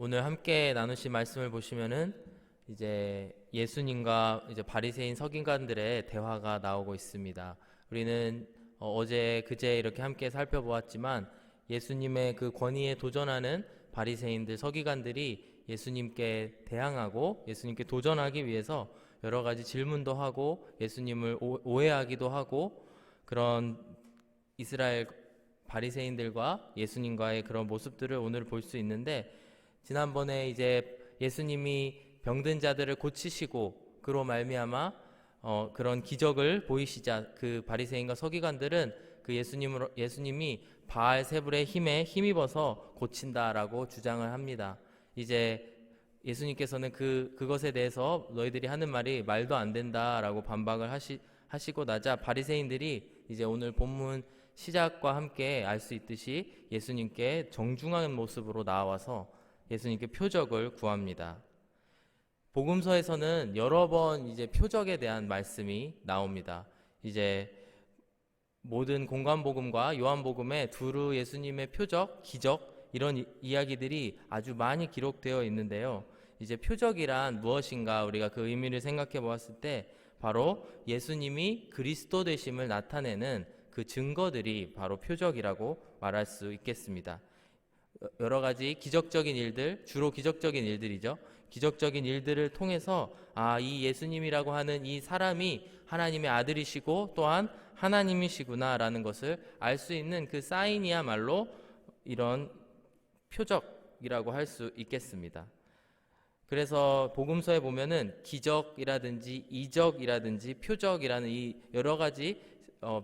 오늘 함께 나누신 말씀을 보시면은 이제 예수님과 이제 바리새인 서기관들의 대화가 나오고 있습니다. 우리는 어제 그제 이렇게 함께 살펴보았지만 예수님의 그 권위에 도전하는 바리새인들 서기관들이 예수님께 대항하고 예수님께 도전하기 위해서 여러 가지 질문도 하고 예수님을 오해하기도 하고 그런 이스라엘 바리새인들과 예수님과의 그런 모습들을 오늘 볼 수 있는데, 지난번에 이제 예수님이 병든 자들을 고치시고 그로 말미암아 그런 기적을 보이시자 그 바리새인과 서기관들은 그 예수님이 바알세불의 힘에 힘입어서 고친다라고 주장을 합니다. 이제 예수님께서는 그것에 대해서 너희들이 하는 말이 말도 안 된다라고 반박을 하시고 나자 바리새인들이 이제 오늘 본문 시작과 함께 알 수 있듯이 예수님께 정중한 모습으로 나와서 예수님께 표적을 구합니다. 복음서에서는 여러 번 이제 표적에 대한 말씀이 나옵니다. 이제 모든 공관복음과 요한복음에 두루 예수님의 표적, 기적 이런 이야기들이 아주 많이 기록되어 있는데요. 이제 표적이란 무엇인가 우리가 그 의미를 생각해 보았을 때 바로 예수님이 그리스도 되심을 나타내는 그 증거들이 바로 표적이라고 말할 수 있겠습니다. 여러 가지 기적적인 일들, 주로 기적적인 일들이죠. 기적적인 일들을 통해서 이 예수님이라고 하는 이 사람이 하나님의 아들이시고 또한 하나님이시구나라는 것을 알 수 있는 그 사인이야말로 이런 표적이라고 할 수 있겠습니다. 그래서 복음서에 보면은 기적이라든지 이적이라든지 표적이라는 이 여러 가지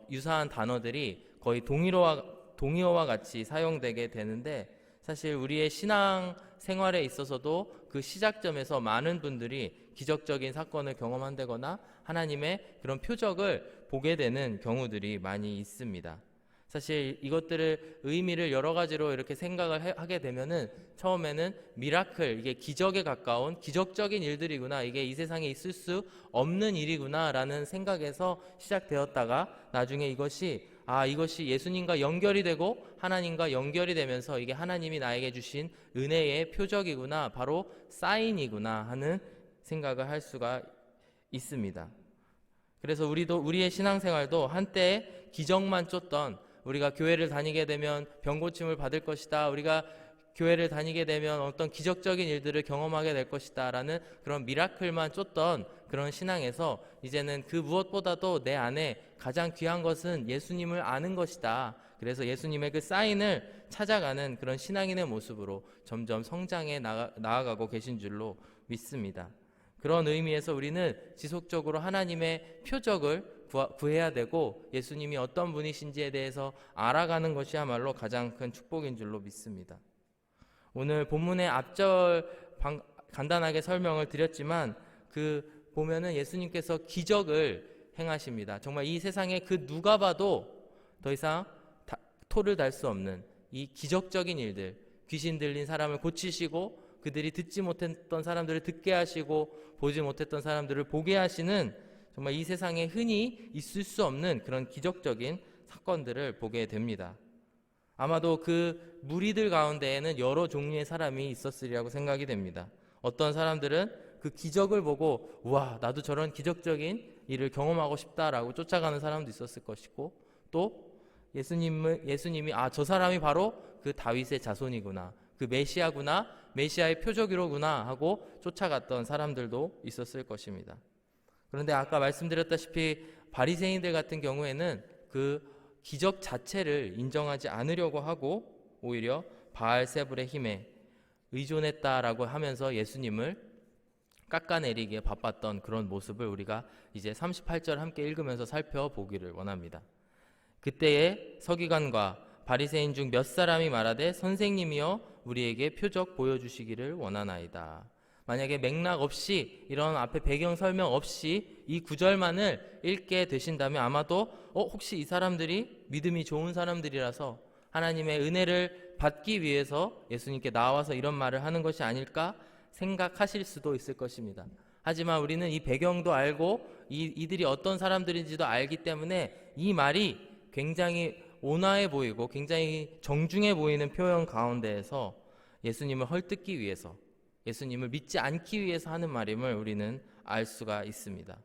유사한 단어들이 거의 동의어와 같이 사용되게 되는데, 사실 우리의 신앙 생활에 있어서도 그 시작점에서 많은 분들이 기적적인 사건을 경험한다거나 하나님의 그런 표적을 보게 되는 경우들이 많이 있습니다. 사실 이것들을 의미를 여러 가지로 이렇게 생각을 하게 되면은 처음에는 미라클, 이게 기적에 가까운 기적적인 일들이구나, 이게 이 세상에 있을 수 없는 일이구나 라는 생각에서 시작되었다가 나중에 이것이 예수님과 연결이 되고 하나님과 연결이 되면서 이게 하나님이 나에게 주신 은혜의 표적이구나, 바로 사인이구나 하는 생각을 할 수가 있습니다. 그래서 우리의 신앙생활도 한때 기적만 쫓던, 우리가 교회를 다니게 되면 병고침을 받을 것이다, 우리가 교회를 다니게 되면 어떤 기적적인 일들을 경험하게 될 것이다 라는 그런 미라클만 쫓던 그런 신앙에서 이제는 그 무엇보다도 내 안에 가장 귀한 것은 예수님을 아는 것이다, 그래서 예수님의 그 사인을 찾아가는 그런 신앙인의 모습으로 점점 성장해 나아가고 계신 줄로 믿습니다. 그런 의미에서 우리는 지속적으로 하나님의 표적을 구해야 되고 예수님이 어떤 분이신지에 대해서 알아가는 것이야말로 가장 큰 축복인 줄로 믿습니다. 오늘 본문의 앞절 간단하게 설명을 드렸지만 그 보면은 예수님께서 기적을 행하십니다. 정말 이 세상에 그 누가 봐도 더 이상 토를 달 수 없는 이 기적적인 일들, 귀신 들린 사람을 고치시고 그들이 듣지 못했던 사람들을 듣게 하시고 보지 못했던 사람들을 보게 하시는, 정말 이 세상에 흔히 있을 수 없는 그런 기적적인 사건들을 보게 됩니다. 아마도 그 무리들 가운데에는 여러 종류의 사람이 있었으리라고 생각이 됩니다. 어떤 사람들은 그 기적을 보고 우와, 나도 저런 기적적인 일을 경험하고 싶다라고 쫓아가는 사람도 있었을 것이고, 또 예수님이 저 사람이 바로 그 다윗의 자손이구나, 그 메시아구나, 메시아의 표적이로구나 하고 쫓아갔던 사람들도 있었을 것입니다. 그런데 아까 말씀드렸다시피 바리새인들 같은 경우에는 그 기적 자체를 인정하지 않으려고 하고 오히려 바알세불의 힘에 의존했다라고 하면서 예수님을 깎아내리기에 바빴던 그런 모습을 우리가 이제 38절 함께 읽으면서 살펴보기를 원합니다. 그때에 서기관과 바리새인 중 몇 사람이 말하되 선생님이여 우리에게 표적 보여주시기를 원하나이다. 만약에 맥락 없이 이런 앞에 배경 설명 없이 이 구절만을 읽게 되신다면 아마도 혹시 이 사람들이 믿음이 좋은 사람들이라서 하나님의 은혜를 받기 위해서 예수님께 나와서 이런 말을 하는 것이 아닐까 생각하실 수도 있을 것입니다. 하지만 우리는 이 배경도 알고 이들이 어떤 사람들인지도 알기 때문에 이 말이 굉장히 온화해 보이고 굉장히 정중해 보이는 표현 가운데에서 예수님을 헐뜯기 위해서, 예수님을 믿지 않기 위해서 하는 말임을 우리는 알 수가 있습니다.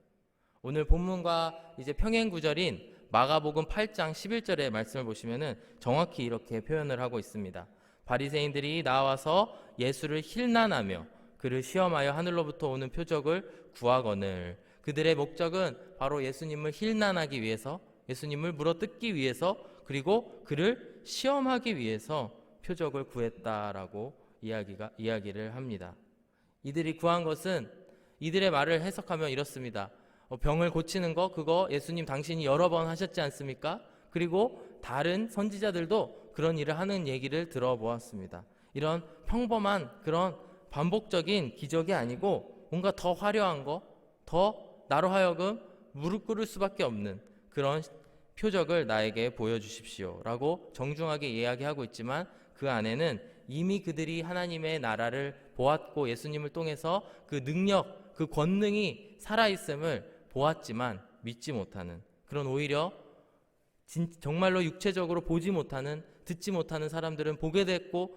오늘 본문과 이제 평행 구절인 마가복음 8장 11절의 말씀을 보시면은 정확히 이렇게 표현을 하고 있습니다. 바리새인들이 나와서 예수를 힐난하며 그를 시험하여 하늘로부터 오는 표적을 구하거늘. 그들의 목적은 바로 예수님을 힐난하기 위해서, 예수님을 물어뜯기 위해서, 그리고 그를 시험하기 위해서 표적을 구했다라고 이야기를 합니다. 이들이 구한 것은, 이들의 말을 해석하면 이렇습니다. 병을 고치는 거, 그거 예수님 당신이 여러 번 하셨지 않습니까? 그리고 다른 선지자들도 그런 일을 하는 얘기를 들어보았습니다. 이런 평범한 그런 반복적인 기적이 아니고 뭔가 더 화려한 거, 더 나로 하여금 무릎 꿇을 수밖에 없는 그런 표적을 나에게 보여주십시오 라고 정중하게 이야기하고 있지만, 그 안에는 이미 그들이 하나님의 나라를 보았고 예수님을 통해서 그 능력, 그 권능이 살아있음을 보았지만 믿지 못하는, 그런 오히려 정말로 육체적으로 보지 못하는, 듣지 못하는 사람들은 보게 됐고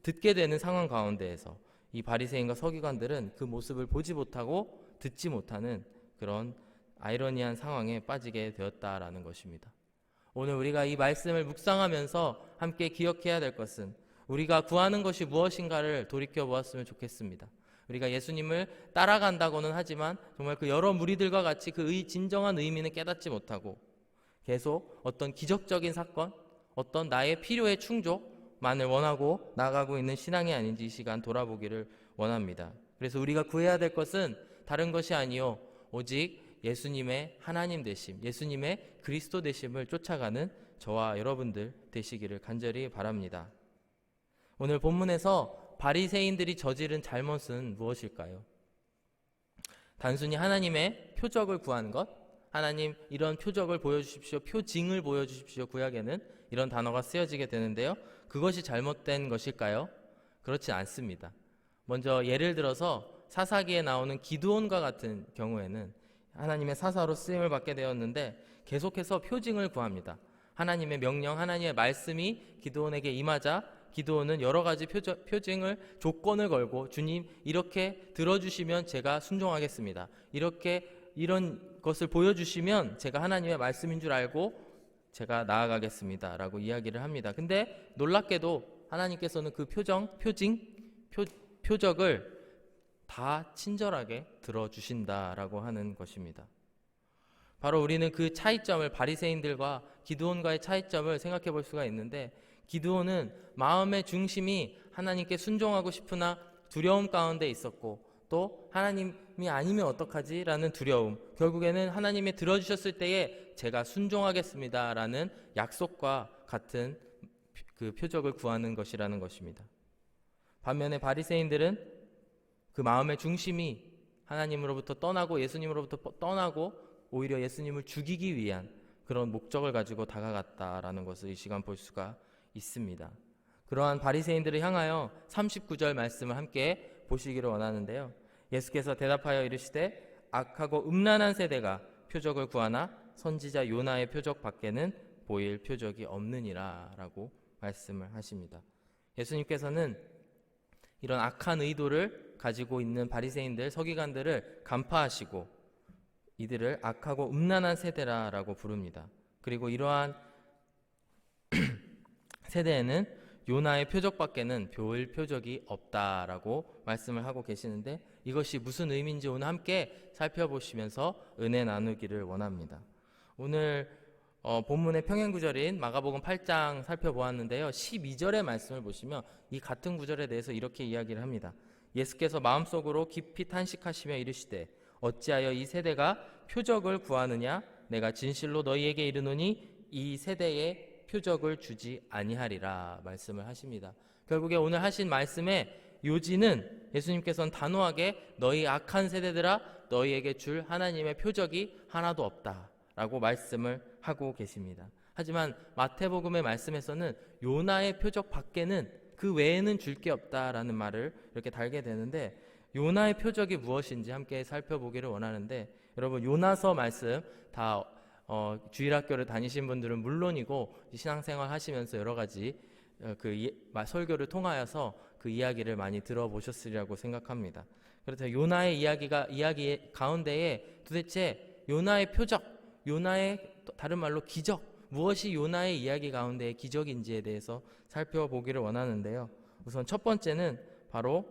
듣게 되는 상황 가운데에서 이 바리새인과 서기관들은 그 모습을 보지 못하고 듣지 못하는 그런 아이러니한 상황에 빠지게 되었다라는 것입니다. 오늘 우리가 이 말씀을 묵상하면서 함께 기억해야 될 것은, 우리가 구하는 것이 무엇인가를 돌이켜 보았으면 좋겠습니다. 우리가 예수님을 따라간다고는 하지만 정말 그 여러 무리들과 같이 그 진정한 의미는 깨닫지 못하고 계속 어떤 기적적인 사건, 어떤 나의 필요의 충족만을 원하고 나아가고 있는 신앙이 아닌지 이 시간 돌아보기를 원합니다. 그래서 우리가 구해야 될 것은 다른 것이 아니요 오직 예수님의 하나님 되심, 예수님의 그리스도 되심을 쫓아가는 저와 여러분들 되시기를 간절히 바랍니다. 오늘 본문에서 바리새인들이 저지른 잘못은 무엇일까요? 단순히 하나님의 표적을 구한 것, 하나님 이런 표적을 보여주십시오, 표징을 보여주십시오, 구약에는 이런 단어가 쓰여지게 되는데요, 그것이 잘못된 것일까요? 그렇지 않습니다. 먼저 예를 들어서 사사기에 나오는 기드온과 같은 경우에는 하나님의 사사로 쓰임을 받게 되었는데 계속해서 표징을 구합니다. 하나님의 명령, 하나님의 말씀이 기드온에게 임하자 기드온은 여러 가지 표징을, 조건을 걸고, 주님 이렇게 들어주시면 제가 순종하겠습니다, 이런 것을 보여주시면 제가 하나님의 말씀인 줄 알고 제가 나아가겠습니다 라고 이야기를 합니다. 근데 놀랍게도 하나님께서는 그 표적을 다 친절하게 들어주신다라고 하는 것입니다. 바로 우리는 그 차이점을, 바리새인들과 기드온과의 차이점을 생각해 볼 수가 있는데, 기드온은 마음의 중심이 하나님께 순종하고 싶으나 두려움 가운데 있었고, 또 하나님이 아니면 어떡하지? 라는 두려움, 결국에는 하나님이 들어주셨을 때에 제가 순종하겠습니다 라는 약속과 같은 그 표적을 구하는 것이라는 것입니다. 반면에 바리새인들은 그 마음의 중심이 하나님으로부터 떠나고 예수님으로부터 떠나고 오히려 예수님을 죽이기 위한 그런 목적을 가지고 다가갔다라는 것을 이 시간 볼 수가 있습니다. 그러한 바리새인들을 향하여 39절 말씀을 함께 보시기를 원하는데요, 예수께서 대답하여 이르시되 악하고 음란한 세대가 표적을 구하나 선지자 요나의 표적 밖에는 보일 표적이 없느니라 라고 말씀을 하십니다. 예수님께서는 이런 악한 의도를 가지고 있는 바리새인들, 서기관들을 간파하시고 이들을 악하고 음란한 세대라고 부릅니다. 그리고 이러한 세대에는 요나의 표적밖에는 보일 표적이 없다라고 말씀을 하고 계시는데, 이것이 무슨 의미인지 오늘 함께 살펴보시면서 은혜 나누기를 원합니다. 오늘 본문의 평행구절인 마가복음 8장 살펴보았는데요, 12절의 말씀을 보시면 이 같은 구절에 대해서 이렇게 이야기를 합니다. 예수께서 마음속으로 깊이 탄식하시며 이르시되 어찌하여 이 세대가 표적을 구하느냐? 내가 진실로 너희에게 이르노니 이 세대에 표적을 주지 아니하리라 말씀을 하십니다. 결국에 오늘 하신 말씀의 요지는 예수님께서는 단호하게 너희 악한 세대들아 너희에게 줄 하나님의 표적이 하나도 없다라고 말씀을 하고 계십니다. 하지만 마태복음의 말씀에서는 요나의 표적 밖에는, 그 외에는 줄 게 없다라는 말을 이렇게 달게 되는데, 요나의 표적이 무엇인지 함께 살펴보기를 원하는데, 여러분 요나서 말씀 다 주일학교를 다니신 분들은 물론이고 신앙생활 하시면서 여러 가지 설교를 통하여서 그 이야기를 많이 들어보셨으리라고 생각합니다. 그래서 요나의 이야기 가운데에 도대체 요나의 표적, 요나의 다른 말로 기적, 무엇이 요나의 이야기 가운데의 기적인지에 대해서 살펴보기를 원하는데요. 우선 첫 번째는 바로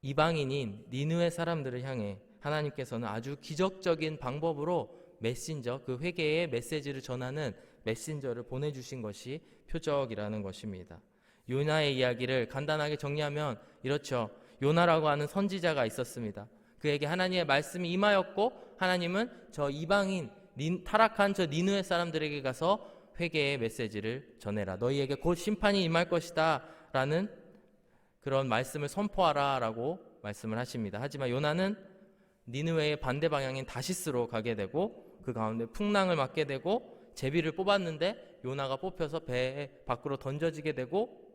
이방인인 니느웨 사람들을 향해 하나님께서는 아주 기적적인 방법으로 메신저, 그 회개의 메시지를 전하는 메신저를 보내주신 것이 표적이라는 것입니다. 요나의 이야기를 간단하게 정리하면 이렇죠. 요나라고 하는 선지자가 있었습니다. 그에게 하나님의 말씀이 임하였고 하나님은 저 이방인 타락한 저 니느웨 사람들에게 가서 회개의 메시지를 전해라. 너희에게 곧 심판이 임할 것이다 라는 그런 말씀을 선포하라 라고 말씀을 하십니다. 하지만 요나는 니느웨의 반대 방향인 다시스로 가게 되고 그 가운데 풍랑을 맞게 되고 제비를 뽑았는데 요나가 뽑혀서 배 밖으로 던져지게 되고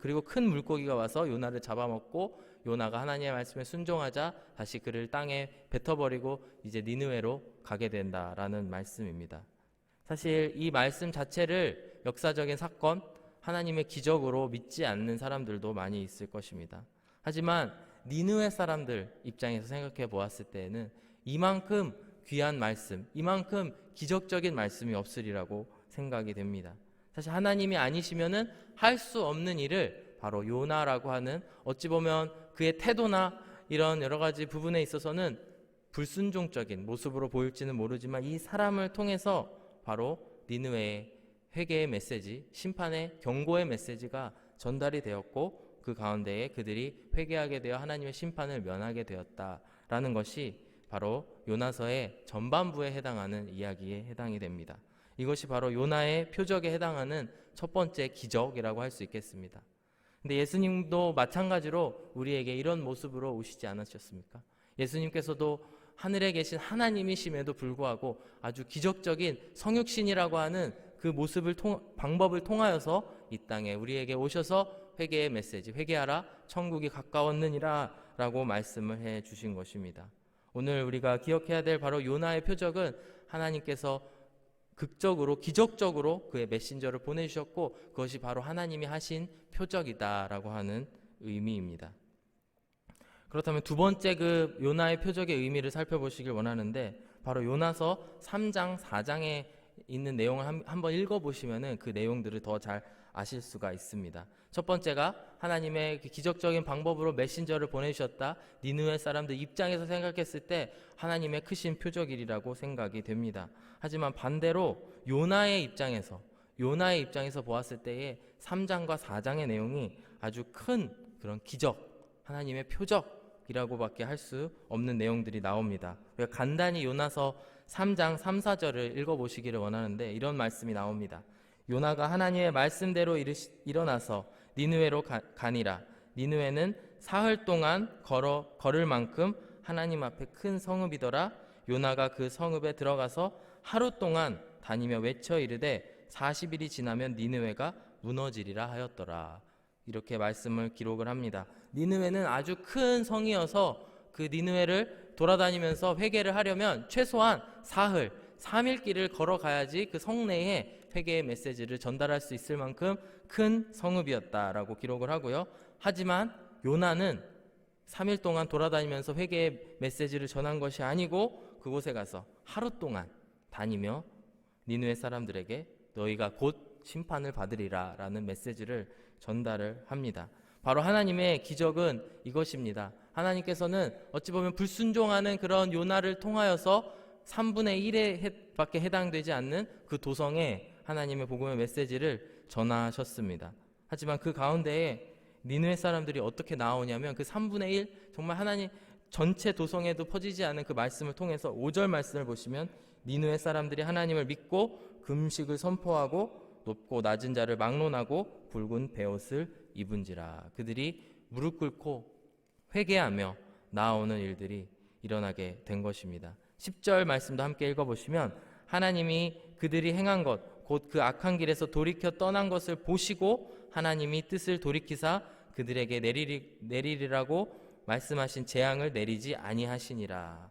그리고 큰 물고기가 와서 요나를 잡아먹고 요나가 하나님의 말씀에 순종하자 다시 그를 땅에 뱉어버리고 이제 니느웨로 가게 된다라는 말씀입니다. 사실 이 말씀 자체를 역사적인 사건, 하나님의 기적으로 믿지 않는 사람들도 많이 있을 것입니다. 하지만 니느웨 사람들 입장에서 생각해 보았을 때에는 이만큼 귀한 말씀, 이만큼 기적적인 말씀이 없으리라고 생각이 됩니다. 사실 하나님이 아니시면은 할 수 없는 일을 바로 요나라고 하는, 어찌 보면 그의 태도나 이런 여러 가지 부분에 있어서는 불순종적인 모습으로 보일지는 모르지만 이 사람을 통해서 바로 니느웨의 회개의 메시지, 심판의 경고의 메시지가 전달이 되었고 그 가운데에 그들이 회개하게 되어 하나님의 심판을 면하게 되었다라는 것이 바로 요나서의 전반부에 해당하는 이야기에 해당이 됩니다. 이것이 바로 요나의 표적에 해당하는 첫 번째 기적이라고 할 수 있겠습니다. 근데 예수님도 마찬가지로 우리에게 이런 모습으로 오시지 않으셨습니까? 예수님께서도 하늘에 계신 하나님이심에도 불구하고 아주 기적적인 성육신이라고 하는 그 모습을 방법을 통하여서 이 땅에 우리에게 오셔서 회개의 메시지, 회개하라 천국이 가까웠느니라 라고 말씀을 해 주신 것입니다. 오늘 우리가 기억해야 될 바로 요나의 표적은 하나님께서 극적으로 기적적으로 그의 메신저를 보내주셨고 그것이 바로 하나님이 하신 표적이다라고 하는 의미입니다. 그렇다면 두 번째 그 요나의 표적의 의미를 살펴보시길 원하는데 바로 요나서 3장 4장에 있는 내용을 한번 읽어보시면 그 내용들을 더 잘 아실 수가 있습니다. 첫 번째가 하나님의 기적적인 방법으로 메신저를 보내주셨다. 니느웨 사람들 입장에서 생각했을 때 하나님의 크신 표적이라고 생각이 됩니다. 하지만 반대로 요나의 입장에서 보았을 때의 3장과 4장의 내용이 아주 큰 그런 기적, 하나님의 표적이라고밖에 할 수 없는 내용들이 나옵니다. 간단히 요나서 3장 3, 4절을 읽어보시기를 원하는데 이런 말씀이 나옵니다. 요나가 하나님의 말씀대로 일어나서 니느웨로 가니라. 니느웨는 사흘 동안 걸을 만큼 하나님 앞에 큰 성읍이더라. 요나가 그 성읍에 들어가서 하루 동안 다니며 외쳐 이르되 40일이 지나면 니느웨가 무너지리라 하였더라. 이렇게 말씀을 기록을 합니다. 니느웨는 아주 큰 성이어서 그 니느웨를 돌아다니면서 회개를 하려면 최소한 사흘, 3일 길을 걸어가야지 그 성내에 회개의 메시지를 전달할 수 있을 만큼 큰 성읍이었다라고 기록을 하고요. 하지만 요나는 3일 동안 돌아다니면서 회개의 메시지를 전한 것이 아니고 그곳에 가서 하루 동안 다니며 니느웨 사람들에게 너희가 곧 심판을 받으리라 라는 메시지를 전달을 합니다. 바로 하나님의 기적은 이것입니다. 하나님께서는 어찌 보면 불순종하는 그런 요나를 통하여서 3분의 1에 밖에 해당되지 않는 그 도성에 하나님의 복음의 메시지를 전하셨습니다. 하지만 그 가운데에 니느웨 사람들이 어떻게 나오냐면 그 3분의 1 정말 하나님 전체 도성에도 퍼지지 않은 그 말씀을 통해서 5절 말씀을 보시면 니느웨 사람들이 하나님을 믿고 금식을 선포하고 높고 낮은 자를 막론하고 붉은 베옷을 입은지라. 그들이 무릎 꿇고 회개하며 나아오는 일들이 일어나게 된 것입니다. 10절 말씀도 함께 읽어보시면 하나님이 그들이 행한 것 곧 그 악한 길에서 돌이켜 떠난 것을 보시고 하나님이 뜻을 돌이키사 그들에게 내리리라고 말씀하신 재앙을 내리지 아니하시니라.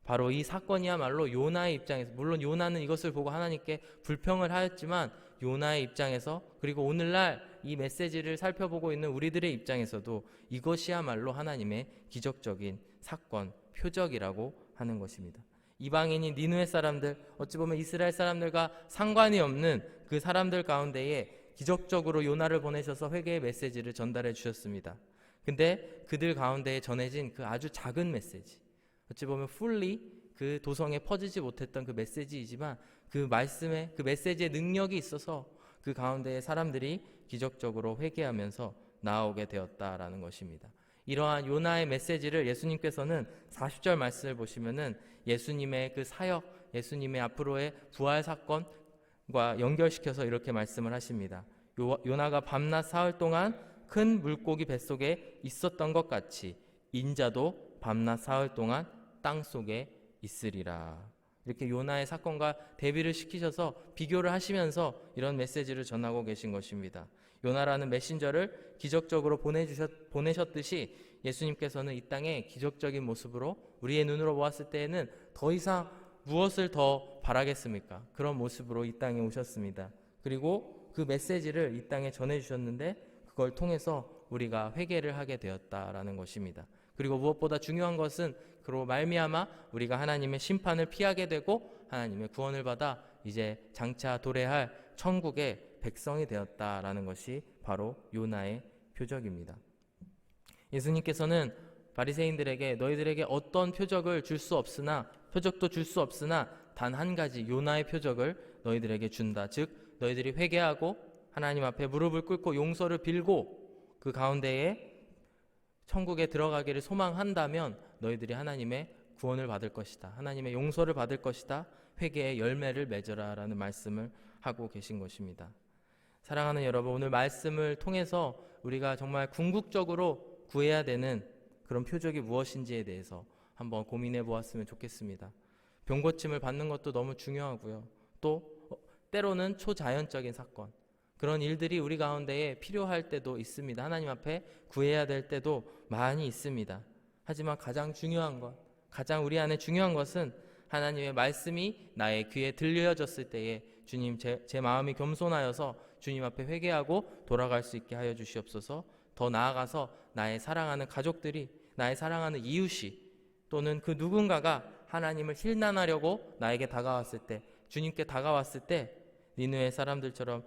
바로 이 사건이야말로 요나의 입장에서, 물론 요나는 이것을 보고 하나님께 불평을 하였지만 요나의 입장에서, 그리고 오늘날 이 메시지를 살펴보고 있는 우리들의 입장에서도 이것이야말로 하나님의 기적적인 사건, 표적이라고 하는 것입니다. 이방인인 니느웨 사람들, 어찌 보면 이스라엘 사람들과 상관이 없는 그 사람들 가운데에 기적적으로 요나를 보내셔서 회개의 메시지를 전달해 주셨습니다. 근데 그들 가운데에 전해진 그 아주 작은 메시지, 어찌 보면 fully 그 도성에 퍼지지 못했던 그 메시지이지만 그 말씀에, 그 메시지의 능력이 있어서 그 가운데에 사람들이 기적적으로 회개하면서 나아오게 되었다라는 것입니다. 이러한 요나의 메시지를 예수님께서는 40절 말씀을 보시면은 예수님의 그 사역, 예수님의 앞으로의 부활 사건과 연결시켜서 이렇게 말씀을 하십니다. 요나가 밤낮 사흘 동안 큰 물고기 뱃속에 있었던 것 같이 인자도 밤낮 사흘 동안 땅 속에 있으리라. 이렇게 요나의 사건과 대비를 시키셔서 비교를 하시면서 이런 메시지를 전하고 계신 것입니다. 요나라는 메신저를 기적적으로 보내셨듯이 예수님께서는 이 땅에 기적적인 모습으로 우리의 눈으로 보았을 때에는 더 이상 무엇을 더 바라겠습니까? 그런 모습으로 이 땅에 오셨습니다. 그리고 그 메시지를 이 땅에 전해주셨는데 그걸 통해서 우리가 회개를 하게 되었다라는 것입니다. 그리고 무엇보다 중요한 것은 그로 말미암아 우리가 하나님의 심판을 피하게 되고 하나님의 구원을 받아 이제 장차 도래할 천국의 백성이 되었다라는 것이 바로 요나의 표적입니다. 예수님께서는 바리새인들에게 너희들에게 어떤 표적도 줄 수 없으나 단 한 가지 요나의 표적을 너희들에게 준다. 즉 너희들이 회개하고 하나님 앞에 무릎을 꿇고 용서를 빌고 그 가운데에 천국에 들어가기를 소망한다면 너희들이 하나님의 구원을 받을 것이다. 하나님의 용서를 받을 것이다. 회개의 열매를 맺어라 라는 말씀을 하고 계신 것입니다. 사랑하는 여러분, 오늘 말씀을 통해서 우리가 정말 궁극적으로 구해야 되는 그런 표적이 무엇인지에 대해서 한번 고민해 보았으면 좋겠습니다. 병고침을 받는 것도 너무 중요하고요. 또 때로는 초자연적인 사건, 그런 일들이 우리 가운데에 필요할 때도 있습니다. 하나님 앞에 구해야 될 때도 많이 있습니다. 하지만 가장 우리 안에 중요한 것은 하나님의 말씀이 나의 귀에 들려졌을 때에 주님 제 마음이 겸손하여서 주님 앞에 회개하고 돌아갈 수 있게 하여 주시옵소서. 더 나아가서 나의 사랑하는 가족들이, 나의 사랑하는 이웃이 또는 그 누군가가 하나님을 힐난하려고 나에게 다가왔을 때, 주님께 다가왔을 때 니느웨 사람들처럼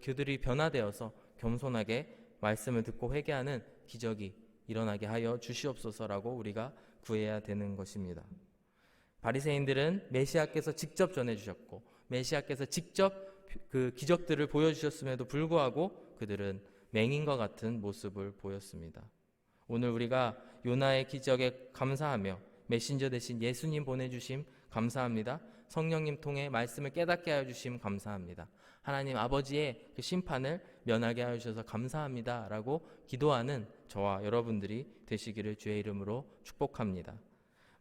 그들이 변화되어서 겸손하게 말씀을 듣고 회개하는 기적이 일어나게 하여 주시옵소서라고 우리가 구해야 되는 것입니다. 바리새인들은 메시아께서 직접 전해주셨고 메시아께서 직접 그 기적들을 보여주셨음에도 불구하고 그들은 맹인과 같은 모습을 보였습니다. 오늘 우리가 요나의 기적에 감사하며 메신저 대신 예수님 보내주심 감사합니다. 성령님 통해 말씀을 깨닫게 하여 주심 감사합니다. 하나님 아버지의 그 심판을 면하게 하여 주셔서 감사합니다 라고 기도하는 저와 여러분들이 되시기를 주의 이름으로 축복합니다.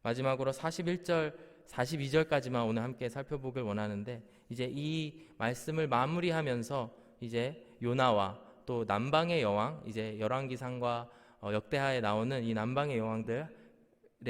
마지막으로 41절 42절까지만 오늘 함께 살펴보길 원하는데, 이제 이 말씀을 마무리하면서 이제 요나와 또 남방의 여왕, 이제 열왕기상과 역대하에 나오는 이 남방의 여왕들에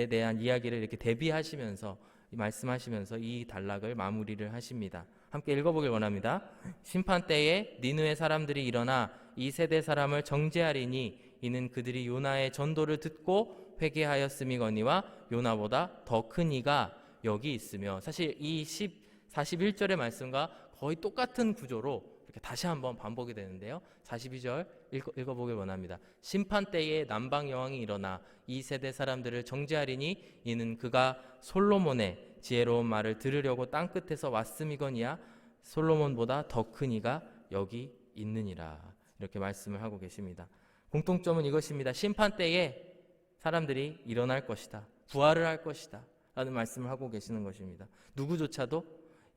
대한 이야기를 이렇게 대비하시면서 말씀하시면서 이 단락을 마무리를 하십니다. 함께 읽어보길 원합니다. 심판 때에 니느웨 사람들이 일어나 이 세대 사람을 정죄하리니 이는 그들이 요나의 전도를 듣고 회개하였음이거니와 요나보다 더 큰 이가 여기 있으며, 사실 이 41절의 말씀과 거의 똑같은 구조로 이렇게 다시 한번 반복이 되는데요. 42절 읽어보길 원합니다. 심판 때에 남방 여왕이 일어나 이 세대 사람들을 정죄하리니 이는 그가 솔로몬의 지혜로운 말을 들으려고 땅끝에서 왔음이거니와 솔로몬보다 더 큰 이가 여기 있느니라. 이렇게 말씀을 하고 계십니다. 공통점은 이것입니다. 심판 때에 사람들이 일어날 것이다, 부활을 할 것이다 라는 말씀을 하고 계시는 것입니다. 누구조차도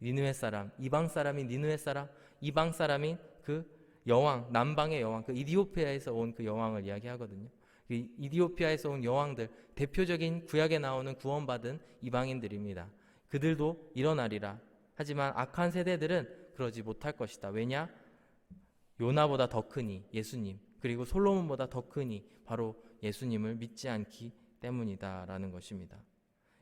니느웨 사람, 이방 사람인 니느웨 사람, 이방 사람인 그 여왕, 남방의 여왕, 그 이디오피아에서 온 그 여왕을 이야기하거든요. 그 이디오피아에서 온 여왕들, 대표적인 구약에 나오는 구원받은 이방인들입니다. 그들도 일어나리라. 하지만 악한 세대들은 그러지 못할 것이다. 왜냐? 요나보다 더 크니 예수님, 그리고 솔로몬보다 더 크니 바로 예수님을 믿지 않기 때문이다 라는 것입니다.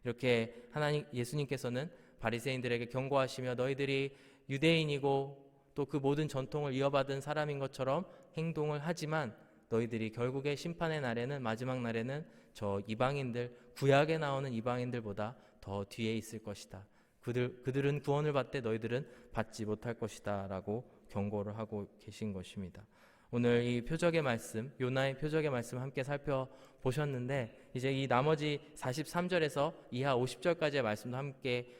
이렇게 예수님께서는 바리새인들에게 경고하시며 너희들이 유대인이고 또 그 모든 전통을 이어받은 사람인 것처럼 행동을 하지만 너희들이 결국에 심판의 날에는, 마지막 날에는 저 이방인들, 구약에 나오는 이방인들보다 더 뒤에 있을 것이다. 그들은 구원을 받되 너희들은 받지 못할 것이다 라고 경고를 하고 계신 것입니다. 오늘 이 표적의 말씀, 요나의 표적의 말씀 함께 살펴보셨는데, 이제 이 나머지 43절에서 이하 50절까지의 말씀도 함께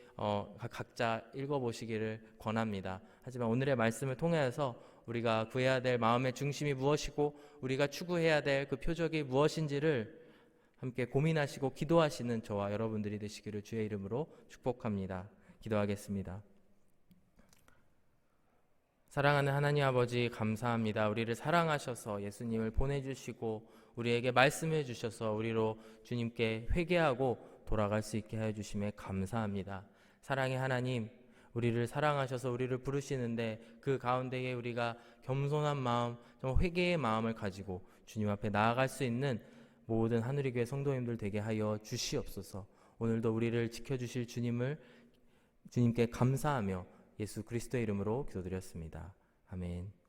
각자 읽어보시기를 권합니다. 하지만 오늘의 말씀을 통해서 우리가 구해야 될 마음의 중심이 무엇이고 우리가 추구해야 될 그 표적이 무엇인지를 함께 고민하시고 기도하시는 저와 여러분들이 되시기를 주의 이름으로 축복합니다. 기도하겠습니다. 사랑하는 하나님 아버지, 감사합니다. 우리를 사랑하셔서 예수님을 보내주시고 우리에게 말씀해 주셔서 우리로 주님께 회개하고 돌아갈 수 있게 하여 주심에 감사합니다. 사랑의 하나님, 우리를 사랑하셔서 우리를 부르시는데 그 가운데에 우리가 겸손한 마음, 정말 회개의 마음을 가지고 주님 앞에 나아갈 수 있는 모든 하누리교회 성도님들 되게 하여 주시옵소서. 오늘도 우리를 지켜주실 주님께 감사하며 예수 그리스도의 이름으로 기도드렸습니다. 아멘.